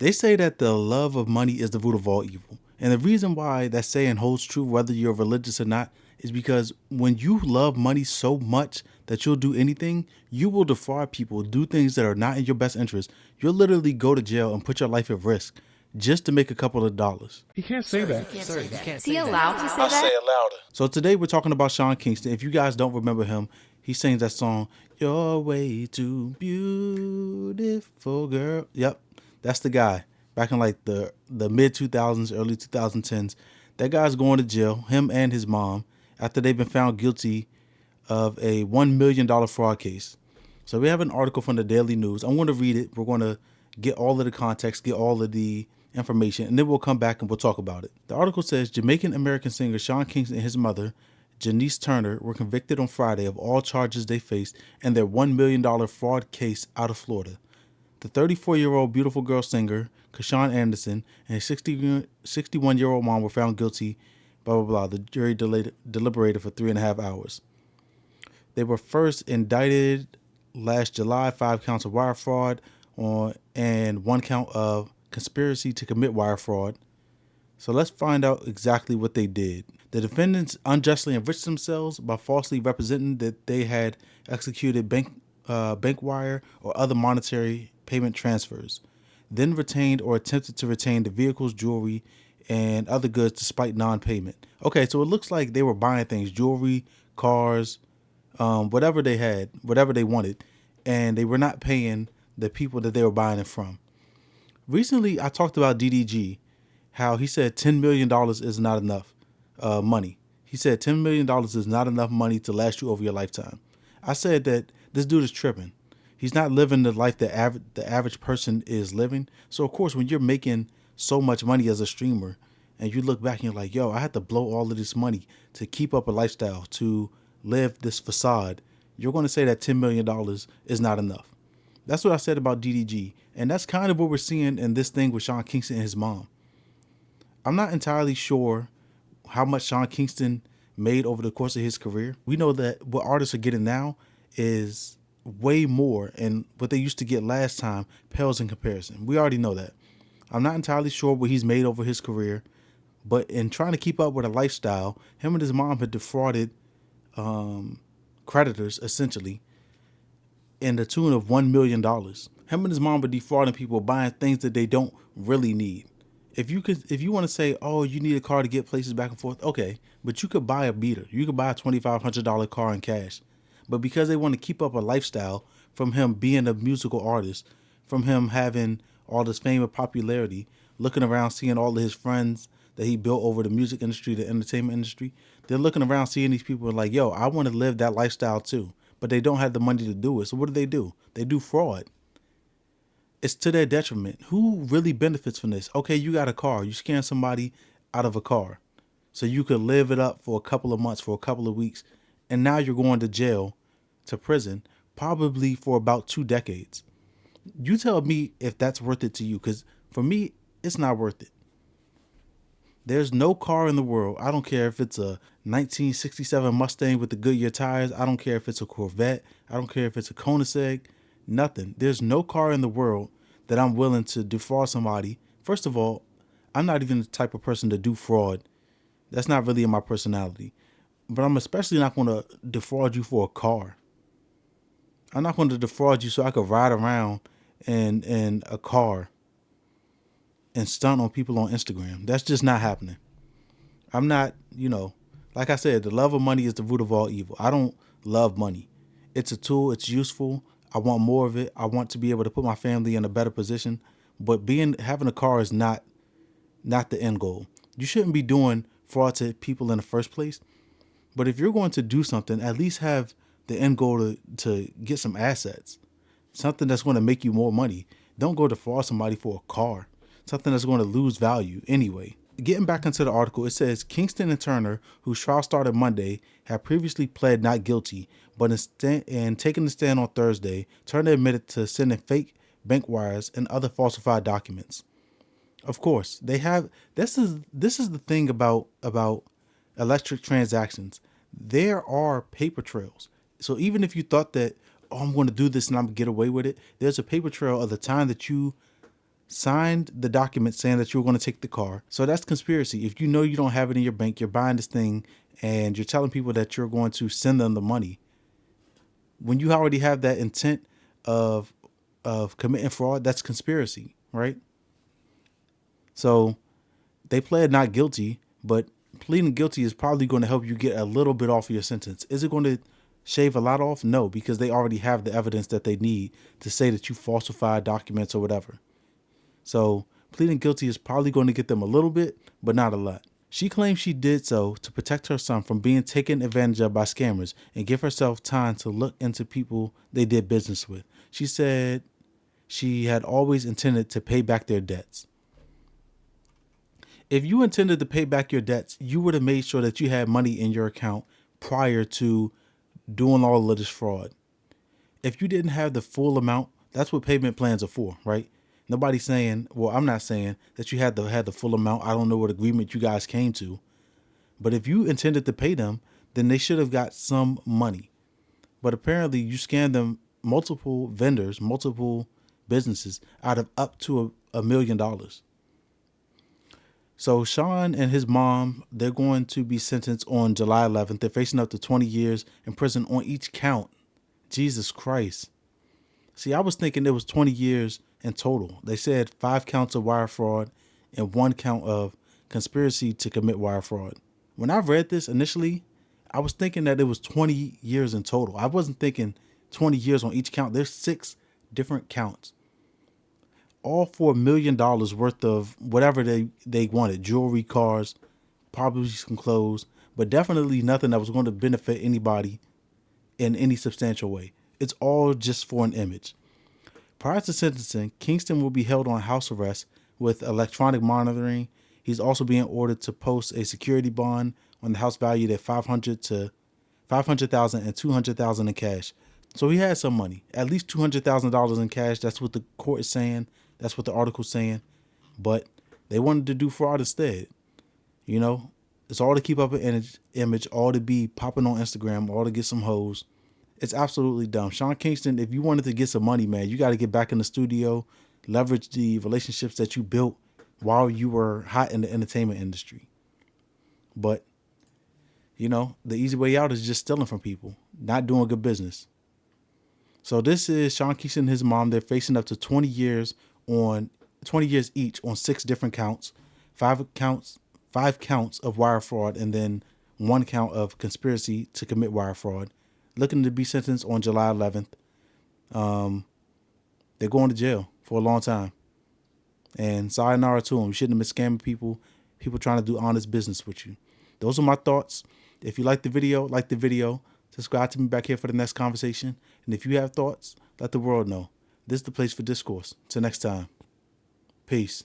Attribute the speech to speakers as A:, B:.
A: They say that the love of money is the root of all evil. And the reason why that saying holds true, whether you're religious or not, is because when you love money so much that you'll do anything, you will defraud people, do things that are not in your best interest. You'll literally go to jail and put your life at risk just to make a couple of dollars.
B: He can't say that.
C: Is he allowed to say that?
A: It louder. So today we're talking about Sean Kingston. If you guys don't remember him, he sings that song, "You're way too beautiful, girl." Yep, that's the guy. Back in like the mid 2000s, early 2010s, that guy's going to jail. Him and his mom, after they've been found guilty of a $1 million fraud case. So we have an article from the Daily News. I'm going to read it. We're going to get all of the context, get all of the information, and then we'll come back and we'll talk about it. The article says Jamaican American singer Sean Kingston and his mother, Janice Turner, were convicted on Friday of all charges they faced in their $1 million fraud case out of Florida. The 34-year-old beautiful girl singer, Kashawn Anderson, and his 61-year-old mom were found guilty, blah, blah, blah. The jury deliberated for 3.5 hours. They were first indicted last July, 5 counts of wire fraud and 1 count of conspiracy to commit wire fraud. So let's find out exactly what they did. The defendants unjustly enriched themselves by falsely representing that they had executed bank wire or other monetary payment transfers, then retained or attempted to retain the vehicles, jewelry, and other goods despite non-payment. Okay, so it looks like they were buying things, jewelry, cars, whatever they had, whatever they wanted, and they were not paying the people that they were buying it from. Recently, I talked about DDG, how he said $10 million is not enough money. He said $10 million is not enough money to last you over your lifetime. I said that this dude is tripping. He's not living the life that the average person is living. So, of course, when you're making so much money as a streamer and you look back and you're like, yo, I had to blow all of this money to keep up a lifestyle, to live this facade, you're going to say that $10 million is not enough. That's what I said about DDG. And that's kind of what we're seeing in this thing with Sean Kingston and his mom. I'm not entirely sure how much Sean Kingston made over the course of his career. We know that what artists are getting now is way more, and what they used to get last time pales in comparison. We already know that. I'm not entirely sure what he's made over his career, but in trying to keep up with a lifestyle, him and his mom had defrauded creditors, essentially, in the tune of $1 million. Him and his mom were defrauding people, buying things that they don't really need. If you want to say, oh, you need a car to get places back and forth, okay, but you could buy a beater. You could buy a $2,500 car in cash. But because they want to keep up a lifestyle from him being a musical artist, from him having all this fame and popularity, looking around, seeing all of his friends that he built over the music industry, the entertainment industry, they're looking around, seeing these people and like, yo, I want to live that lifestyle too. But they don't have the money to do it. So what do? They do fraud. It's to their detriment. Who really benefits from this? Okay, you got a car. You scam somebody out of a car so you could live it up for a couple of months, for a couple of weeks. And now you're going to jail, to prison, probably for about 2 decades. You tell me if that's worth it to you, because for me, it's not worth it. There's no car in the world. I don't care if it's a 1967 Mustang with the Goodyear tires. I don't care if it's a Corvette. I don't care if it's a Koenigsegg. Nothing. There's no car in the world that I'm willing to defraud somebody. First of all, I'm not even the type of person to do fraud. That's not really in my personality. But I'm especially not going to defraud you for a car. I'm not going to defraud you so I could ride around in a car and stunt on people on Instagram. That's just not happening. I'm not, like I said, the love of money is the root of all evil. I don't love money. It's a tool. It's useful. I want more of it. I want to be able to put my family in a better position. But having a car is not the end goal. You shouldn't be doing fraud to people in the first place. But if you're going to do something, at least have the end goal to get some assets. Something that's going to make you more money. Don't go defraud somebody for a car. Something that's going to lose value anyway. Getting back into the article, it says Kingston and Turner, whose trial started Monday, had previously pled not guilty, but in taking the stand on Thursday, Turner admitted to sending fake bank wires and other falsified documents. Of course, they have. This is the thing about electric transactions. There are paper trails. So even if you thought that, oh, I'm going to do this and I'm going to get away with it, there's a paper trail of the time that you signed the document saying that you were going to take the car. So that's conspiracy. If you know you don't have it in your bank, you're buying this thing and you're telling people that you're going to send them the money. When you already have that intent of committing fraud, that's conspiracy, right? So they pled not guilty, but pleading guilty is probably going to help you get a little bit off of your sentence. Is it going to shave a lot off? No, because they already have the evidence that they need to say that you falsified documents or whatever. So pleading guilty is probably going to get them a little bit, but not a lot. She claims she did so to protect her son from being taken advantage of by scammers and give herself time to look into people they did business with. She said she had always intended to pay back their debts. If you intended to pay back your debts, you would have made sure that you had money in your account prior to doing all of this fraud. If you didn't have the full amount, that's what payment plans are for, right? Nobody's saying, well, I'm not saying that you had the full amount. I don't know what agreement you guys came to. But if you intended to pay them, then they should have got some money. But apparently you scammed them, multiple vendors, multiple businesses, out of up to $1 million. So Sean and his mom, they're going to be sentenced on July 11th. They're facing up to 20 years in prison on each count. Jesus Christ. See, I was thinking it was 20 years in total. They said 5 counts of wire fraud and 1 count of conspiracy to commit wire fraud. When I read this initially, I was thinking that it was 20 years in total. I wasn't thinking 20 years on each count. There's 6 different counts. All for $1 million worth of whatever they wanted. Jewelry, cars, probably some clothes, but definitely nothing that was going to benefit anybody in any substantial way. It's all just for an image. Prior to sentencing, Kingston will be held on house arrest with electronic monitoring. He's also being ordered to post a security bond on the house valued at $500,000 and $200,000 in cash. So he had some money, at least $200,000 in cash. That's what the court is saying. That's what the article's saying. But they wanted to do fraud instead. You know, it's all to keep up an image, all to be popping on Instagram, all to get some hoes. It's absolutely dumb. Sean Kingston, if you wanted to get some money, man, you got to get back in the studio, leverage the relationships that you built while you were hot in the entertainment industry. But, you know, the easy way out is just stealing from people, not doing good business. So this is Sean Kingston and his mom. They're facing up to 20 years each on 6 different counts, 5 counts of wire fraud, and then 1 count of conspiracy to commit wire fraud. Looking to be sentenced on July 11th. They're going to jail for a long time. And sayonara to them. You shouldn't have been scamming people trying to do honest business with you. Those are my thoughts. If you like the video. Subscribe to me back here for the next conversation. And if you have thoughts, let the world know. This is the place for discourse. Till next time. Peace.